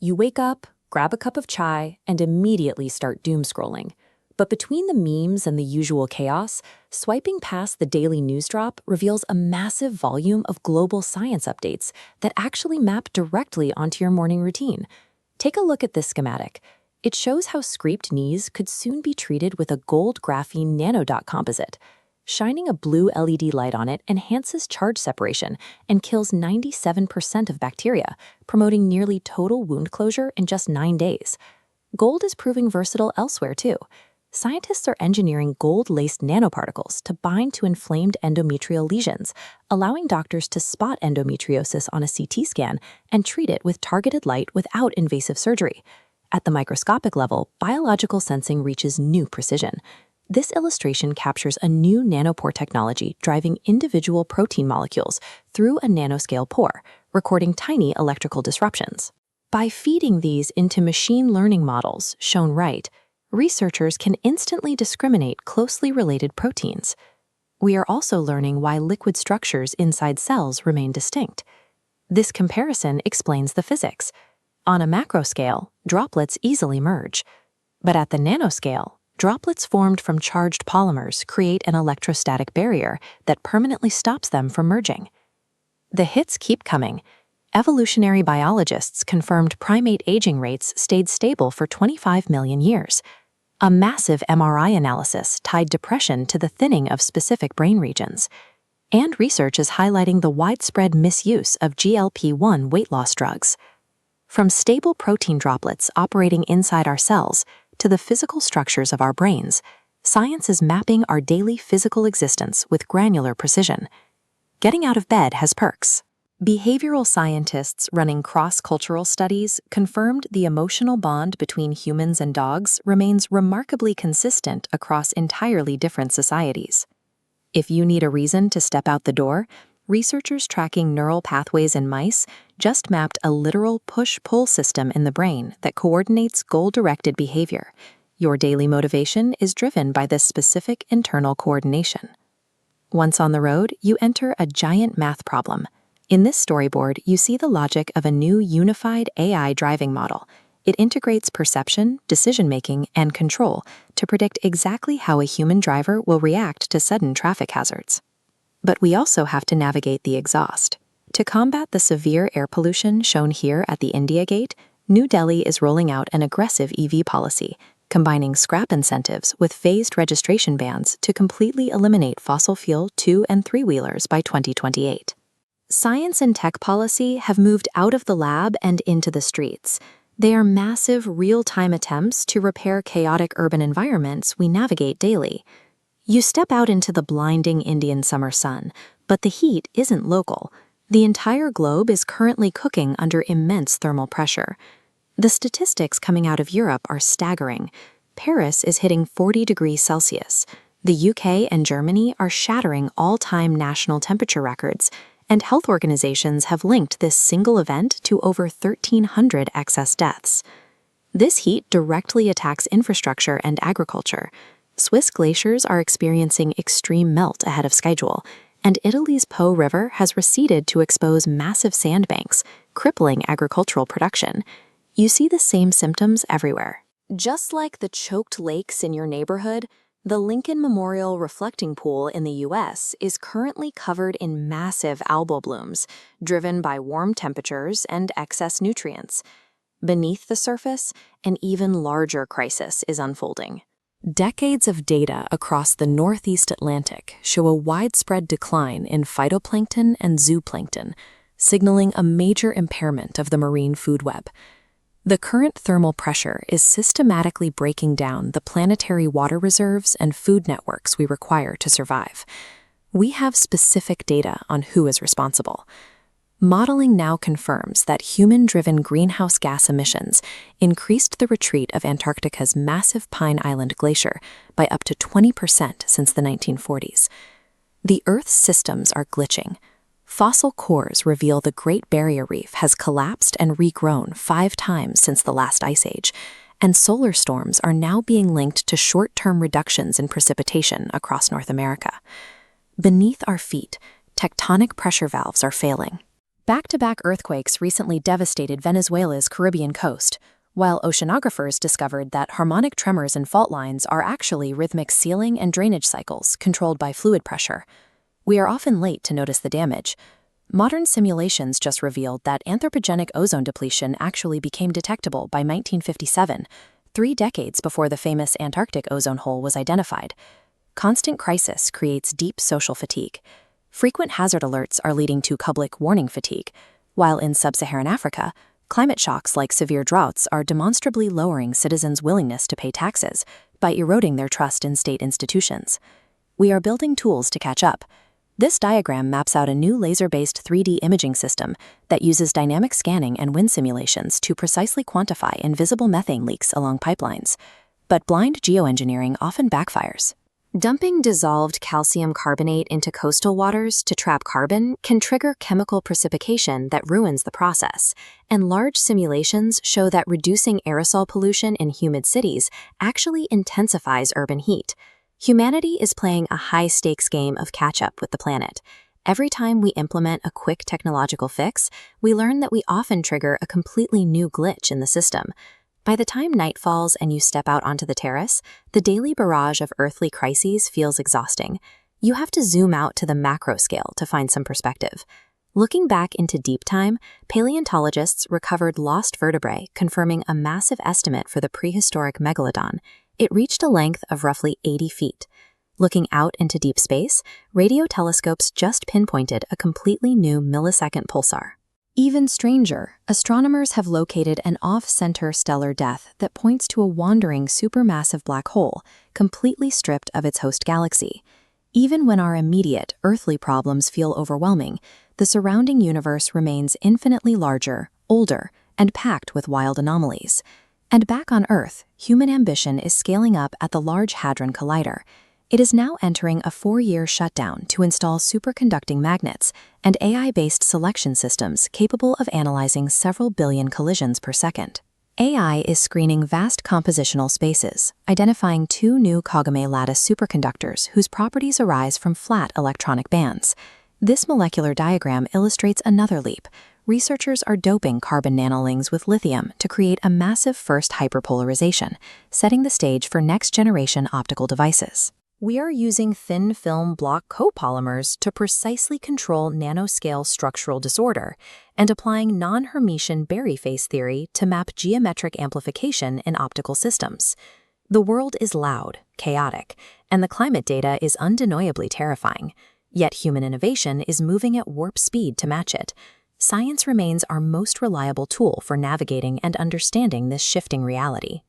You wake up, grab a cup of chai, and immediately start doom scrolling. But between the memes and the usual chaos, swiping past the daily news drop reveals a massive volume of global science updates that actually map directly onto your morning routine. Take a look at this schematic. It shows how scraped knees could soon be treated with a gold graphene nanodot composite. Shining a blue LED light on it enhances charge separation and kills 97% of bacteria, promoting nearly total wound closure in just 9 days. Gold is proving versatile elsewhere, too. Scientists are engineering gold-laced nanoparticles to bind to inflamed endometrial lesions, allowing doctors to spot endometriosis on a CT scan and treat it with targeted light without invasive surgery. At the microscopic level, biological sensing reaches new precision. This illustration captures a new nanopore technology driving individual protein molecules through a nanoscale pore, recording tiny electrical disruptions. By feeding these into machine learning models, shown right, researchers can instantly discriminate closely related proteins. We are also learning why liquid structures inside cells remain distinct. This comparison explains the physics. On a macro scale, droplets easily merge. But at the nanoscale, droplets formed from charged polymers create an electrostatic barrier that permanently stops them from merging. The hits keep coming. Evolutionary biologists confirmed primate aging rates stayed stable for 25 million years. A massive MRI analysis tied depression to the thinning of specific brain regions. And research is highlighting the widespread misuse of GLP-1 weight loss drugs. From stable protein droplets operating inside our cells to the physical structures of our brains, science is mapping our daily physical existence with granular precision. Getting out of bed has perks. Behavioral scientists running cross-cultural studies confirmed the emotional bond between humans and dogs remains remarkably consistent across entirely different societies. If you need a reason to step out the door, researchers tracking neural pathways in mice just mapped a literal push-pull system in the brain that coordinates goal-directed behavior. Your daily motivation is driven by this specific internal coordination. Once on the road, you enter a giant math problem. In this storyboard, you see the logic of a new unified AI driving model. It integrates perception, decision-making, and control to predict exactly how a human driver will react to sudden traffic hazards. But we also have to navigate the exhaust. To combat the severe air pollution shown here at the India Gate, New Delhi is rolling out an aggressive EV policy, combining scrap incentives with phased registration bans to completely eliminate fossil fuel 2- and 3-wheelers by 2028. Science and tech policy have moved out of the lab and into the streets. They are massive, real-time attempts to repair chaotic urban environments we navigate daily. You step out into the blinding Indian summer sun, but the heat isn't local. The entire globe is currently cooking under immense thermal pressure. The statistics coming out of Europe are staggering. Paris is hitting 40 degrees Celsius. The UK and Germany are shattering all-time national temperature records, and health organizations have linked this single event to over 1,300 excess deaths. This heat directly attacks infrastructure and agriculture. Swiss glaciers are experiencing extreme melt ahead of schedule, and Italy's Po River has receded to expose massive sandbanks, crippling agricultural production. You see the same symptoms everywhere. Just like the choked lakes in your neighborhood, the Lincoln Memorial Reflecting Pool in the U.S. is currently covered in massive algal blooms, driven by warm temperatures and excess nutrients. Beneath the surface, an even larger crisis is unfolding. Decades of data across the Northeast Atlantic show a widespread decline in phytoplankton and zooplankton, signaling a major impairment of the marine food web. The current thermal pressure is systematically breaking down the planetary water reserves and food networks we require to survive. We have specific data on who is responsible. Modeling now confirms that human-driven greenhouse gas emissions increased the retreat of Antarctica's massive Pine Island Glacier by up to 20% since the 1940s. The Earth's systems are glitching. Fossil cores reveal the Great Barrier Reef has collapsed and regrown 5 times since the last ice age, and solar storms are now being linked to short-term reductions in precipitation across North America. Beneath our feet, tectonic pressure valves are failing. Back-to-back earthquakes recently devastated Venezuela's Caribbean coast, while oceanographers discovered that harmonic tremors in fault lines are actually rhythmic sealing and drainage cycles controlled by fluid pressure. We are often late to notice the damage. Modern simulations just revealed that anthropogenic ozone depletion actually became detectable by 1957, 3 decades before the famous Antarctic ozone hole was identified. Constant crisis creates deep social fatigue. Frequent hazard alerts are leading to public warning fatigue, while in sub-Saharan Africa, climate shocks like severe droughts are demonstrably lowering citizens' willingness to pay taxes by eroding their trust in state institutions. We are building tools to catch up. This diagram maps out a new laser-based 3D imaging system that uses dynamic scanning and wind simulations to precisely quantify invisible methane leaks along pipelines. But blind geoengineering often backfires. Dumping dissolved calcium carbonate into coastal waters to trap carbon can trigger chemical precipitation that ruins the process, and large simulations show that reducing aerosol pollution in humid cities actually intensifies urban heat. Humanity is playing a high-stakes game of catch-up with the planet. Every time we implement a quick technological fix, we learn that we often trigger a completely new glitch in the system. By the time night falls and you step out onto the terrace, the daily barrage of earthly crises feels exhausting. You have to zoom out to the macro scale to find some perspective. Looking back into deep time, paleontologists recovered lost vertebrae, confirming a massive estimate for the prehistoric megalodon. It reached a length of roughly 80 feet. Looking out into deep space, radio telescopes just pinpointed a completely new millisecond pulsar. Even stranger, astronomers have located an off-center stellar death that points to a wandering supermassive black hole, completely stripped of its host galaxy. Even when our immediate, earthly problems feel overwhelming, the surrounding universe remains infinitely larger, older, and packed with wild anomalies. And back on Earth, human ambition is scaling up at the Large Hadron Collider. It is now entering a 4-year shutdown to install superconducting magnets and AI-based selection systems capable of analyzing several billion collisions per second. AI is screening vast compositional spaces, identifying 2 new Kagame lattice superconductors whose properties arise from flat electronic bands. This molecular diagram illustrates another leap. Researchers are doping carbon nanolings with lithium to create a massive first hyperpolarization, setting the stage for next-generation optical devices. We are using thin film block copolymers to precisely control nanoscale structural disorder and applying non-Hermitian Berry phase theory to map geometric amplification in optical systems. The world is loud, chaotic, and the climate data is undeniably terrifying. Yet human innovation is moving at warp speed to match it. Science remains our most reliable tool for navigating and understanding this shifting reality.